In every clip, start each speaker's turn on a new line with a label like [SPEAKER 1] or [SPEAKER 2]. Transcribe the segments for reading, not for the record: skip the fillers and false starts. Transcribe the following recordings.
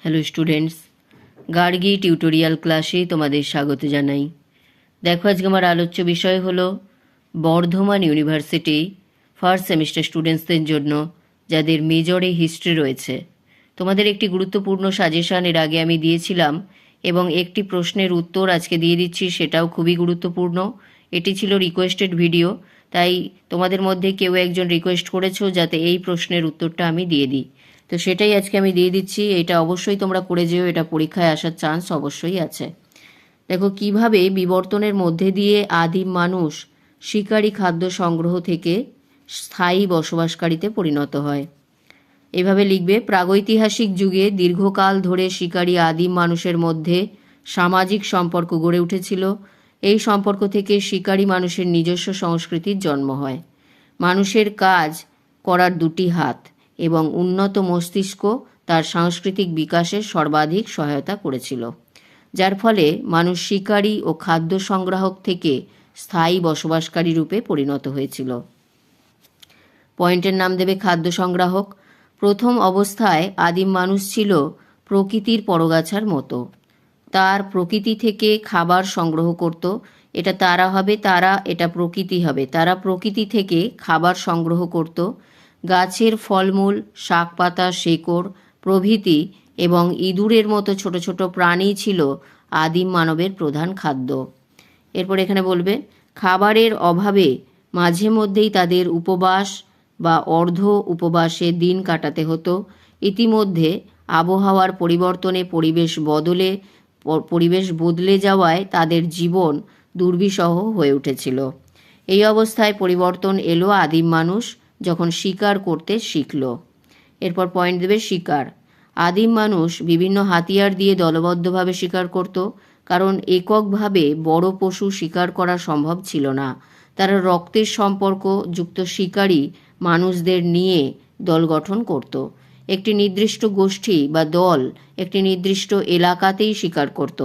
[SPEAKER 1] Hello students, Gargi tutorial ক্লাসে তোমাদের স্বাগত জানাই। দেখো, আজকে আমার আলোচ্য বিষয় হলো বর্ধমান ইউনিভার্সিটি ফার্স্ট সেমিস্টার স্টুডেন্টসদের জন্য যাদের মেজরে হিস্ট্রি রয়েছে। তোমাদের একটি গুরুত্বপূর্ণ সাজেশন এর আগে আমি দিয়েছিলাম এবং একটি প্রশ্নের উত্তর আজকে দিয়ে দিচ্ছি, সেটাও খুবই গুরুত্বপূর্ণ। এটি ছিল রিকোয়েস্টেড ভিডিও, তাই তোমাদের মধ্যে কেউ একজন রিকোয়েস্ট করেছো যাতে এই প্রশ্নের উত্তরটা আমি দিয়ে দিই, তো সেটাই আজকে আমি দিয়ে দিচ্ছি। এটা অবশ্যই তোমরা করে যেও, এটা পরীক্ষায় আসার চান্স অবশ্যই আছে। দেখো, কিভাবে বিবর্তনের মধ্যে দিয়ে আদিম মানুষ শিকারী খাদ্য সংগ্রহ থেকে স্থায়ী বসবাসকারীতে পরিণত হয়। এভাবে লিখবে, প্রাগৈতিহাসিক যুগে দীর্ঘকাল ধরে শিকারী আদিম মানুষের মধ্যে সামাজিক সম্পর্ক গড়ে উঠেছিল। এই সম্পর্ক থেকে শিকারী মানুষের নিজস্ব সংস্কৃতির জন্ম হয়। মানুষের কাজ করার দুটি হাত এবং উন্নত মস্তিষ্ক তার সাংস্কৃতিক বিকাশে সর্বাধিক সহায়তা করেছিল, যার ফলে মানুষ শিকারী ও খাদ্য সংগ্রাহক থেকে স্থায়ী বসবাসকারী রূপে পরিণত হয়েছিল। পয়েন্টের নাম দেবে খাদ্য সংগ্রাহক। প্রথম অবস্থায় আদিম মানুষ ছিল প্রকৃতির পরগাছার মতো। তার প্রকৃতি থেকে খাবার সংগ্রহ করত। এটা তারা হবে, তারা এটা প্রকৃতি হবে। তারা প্রকৃতি থেকে খাবার সংগ্রহ করত। গাছের ফলমূল, শাক পাতা, শেকড় প্রভৃতি এবং ইঁদুরের মতো ছোট ছোট প্রাণী ছিল আদিম মানবের প্রধান খাদ্য। এরপর এখানে বলবে, খাবারের অভাবে মাঝে মধ্যেই তাদের উপবাস বা অর্ধ উপবাসে দিন কাটাতে হতো। ইতিমধ্যে আবহাওয়ার পরিবর্তনে পরিবেশ বদলে যাওয়ায় তাদের জীবন দুর্বিষহ হয়ে উঠেছিল। এই অবস্থায় পরিবর্তন এলো আদিম মানুষ যখন শিকার করতে শিখল। এরপর পয়েন্ট দেবে শিকার। আদিম মানুষ বিভিন্ন হাতিয়ার দিয়ে দলবদ্ধভাবে শিকার করত, কারণ এককভাবে বড় পশু শিকার করা সম্ভব ছিল না। তারা রক্তের সম্পর্ক যুক্ত শিকারী মানুষদের নিয়ে দল গঠন করত। একটি নির্দিষ্ট গোষ্ঠী বা দল একটি নির্দিষ্ট এলাকাতেই শিকার করত,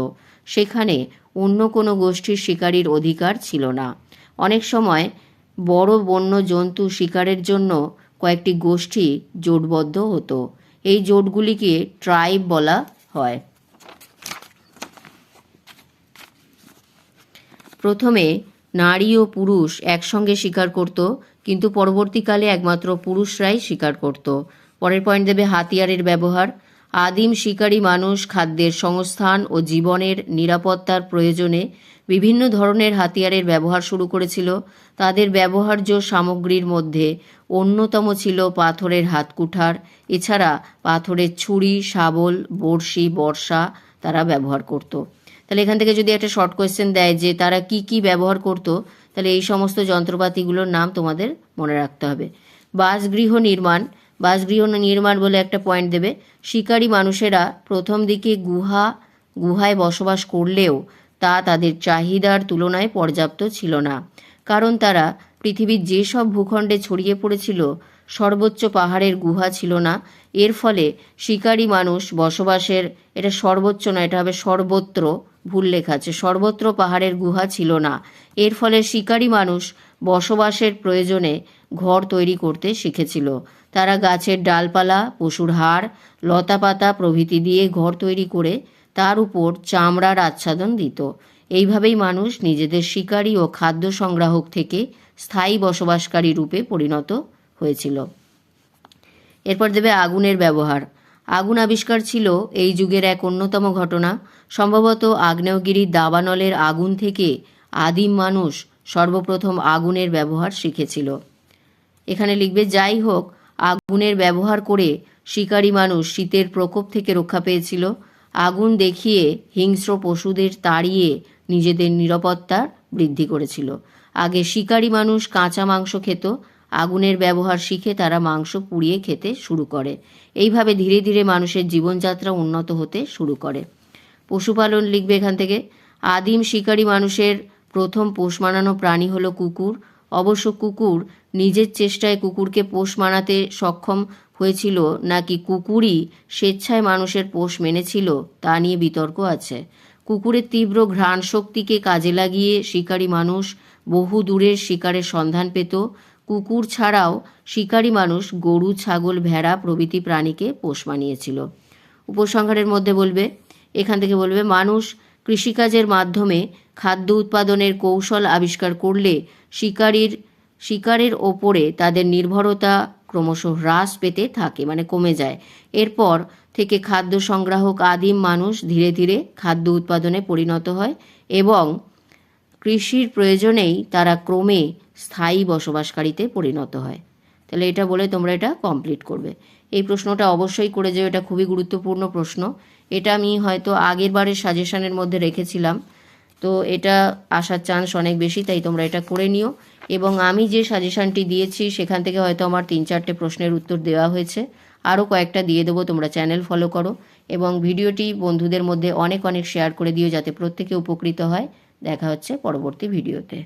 [SPEAKER 1] সেখানে অন্য কোনো গোষ্ঠীর শিকারীর অধিকার ছিল না। অনেক সময় বড় বন্য জন্তু শিকারের জন্য কয়েকটি গোষ্ঠী জোটবদ্ধ হতো। এই জোটগুলিকে ট্রাইব বলা হয়। প্রথমে নারী ও পুরুষ একসঙ্গে শিকার করত, কিন্তু পরবর্তীকালে একমাত্র পুরুষরাই শিকার করত। পরের পয়েন্ট দেবে হাতিয়ারের ব্যবহার। আদিম শিকারী মানুষ খাদ্যের সংস্থান ও জীবনের নিরাপত্তার প্রয়োজনে বিভিন্ন ধরনের হাতিয়ারের ব্যবহার শুরু করেছিল। তাদের ব্যবহার্য সামগ্রীর মধ্যে অন্যতম ছিল পাথরের হাতকুঠার। এছাড়া পাথরের ছুরি, শাবল, বড়শি, বর্ষা তারা ব্যবহার করত। তাহলে এখান থেকে যদি একটা শর্ট কোয়েশ্চেন দেয় যে তারা কি কি ব্যবহার করত, তাহলে এই সমস্ত যন্ত্রপাতিগুলোর নাম তোমাদের মনে রাখতে হবে। বাসগৃহ নির্মাণ বলে একটা পয়েন্ট দেবে। শিকারী মানুষেরা প্রথম দিকে গুহায় বসবাস করলেও তা তাদের চাহিদার তুলনায় পর্যাপ্ত ছিল না, কারণ তারা পৃথিবীর যেসব ভূখণ্ডে ছড়িয়ে পড়েছিল সর্বোচ্চ পাহাড়ের গুহা ছিল না। এর ফলে শিকারী মানুষ বসবাসের, এটা সর্বোচ্চ না, এটা হবে সর্বত্র, ভুল লেখা আছে, সর্বত্র পাহাড়ের গুহা ছিল না। এর ফলে শিকারী মানুষ বসবাসের প্রয়োজনে ঘর তৈরি করতে শিখেছিল। তারা গাছের ডালপালা, পশুর হাড়, লতাপাতা প্রভৃতি দিয়ে ঘর তৈরি করে তার উপর চামড়ার আচ্ছাদন দিত। এইভাবেই মানুষ নিজেদের শিকারী ও খাদ্য সংগ্রাহক থেকে স্থায়ী বসবাসকারী রূপে পরিণত হয়েছিল। এরপর দেবে আগুনের ব্যবহার। আগুন আবিষ্কার ছিল এই যুগের এক অন্যতম ঘটনা। সম্ভবত আগ্নেয়গিরির দাবানলের আগুন থেকে আদিম মানুষ সর্বপ্রথম আগুনের ব্যবহার শিখেছিল। এখানে লিখবে, যাই হোক, আগুনের ব্যবহার করে শিকারী মানুষ শীতের প্রকোপ থেকে রক্ষা পেয়েছিল। আগুন দেখিয়ে হিংস্র পশুদের তাড়িয়ে নিজেদের নিরাপত্তা বৃদ্ধি করেছিল। আগে শিকারী মানুষ কাঁচা মাংস খেত। আগুনের ব্যবহার শিখে তারা মাংস পুড়িয়ে খেতে শুরু করে। এইভাবে ধীরে ধীরে মানুষের জীবনযাত্রা উন্নত হতে শুরু করে। পশুপালন লিখবে এখান থেকে। আদিম শিকারী মানুষের প্রথম পোষ মানানো প্রাণী হলো কুকুর। অবশ্য কুকুর নিজের চেষ্টায় কুকুরকে পোষ মানাতে সক্ষম হয়েছিল নাকি কুকুরই স্বেচ্ছায় মানুষের পোষ মেনেছিল তা নিয়ে বিতর্ক আছে। কুকুরের তীব্র ঘ্রাণ শক্তিকে কাজে লাগিয়ে শিকারী মানুষ বহু দূরের শিকারের সন্ধান পেত। কুকুর ছাড়াও শিকারী মানুষ গরু, ছাগল, ভেড়া প্রভৃতি প্রাণীকে পোষ মানিয়েছিল।
[SPEAKER 2] উপসংহারের মধ্যে বলবে, এখান থেকে বলবে মানুষ কৃষিকাজের মাধ্যমে খাদ্য উৎপাদনের কৌশল আবিষ্কার করলে শিকারের ওপরে তাদের নির্ভরতা ক্রমশ হ্রাস পেতে থাকে, মানে কমে যায়। এরপর থেকে খাদ্য সংগ্রাহক আদিম মানুষ ধীরে ধীরে খাদ্য উৎপাদনে পরিণত হয় এবং কৃষির প্রয়োজনেই তারা ক্রমে স্থায়ী বসবাসকারীতে পরিণত হয়। তাহলে এটা বলে তোমরা এটা কমপ্লিট করবে। এই প্রশ্নটা অবশ্যই করে যেও, এটা খুবই গুরুত্বপূর্ণ প্রশ্ন। এটা আমি হয়তো আগের বারের সাজেশনের মধ্যে রেখেছিলাম, তো এটা আসার চান্স অনেক বেশি, তাই তোমরা এটা করে নিও। এবং আমি যে সাজেশনটি দিয়েছি সেখান থেকে হয়তো আমার 3-4টে প্রশ্নের উত্তর দেওয়া হয়েছে, আরও কয়েকটা দিয়ে দেবো। তোমরা চ্যানেল ফলো করো এবং ভিডিওটি বন্ধুদের মধ্যে অনেক অনেক শেয়ার করে দিও, যাতে প্রত্যেকে উপকৃত হয়। দেখা হচ্ছে পরবর্তী ভিডিওতে।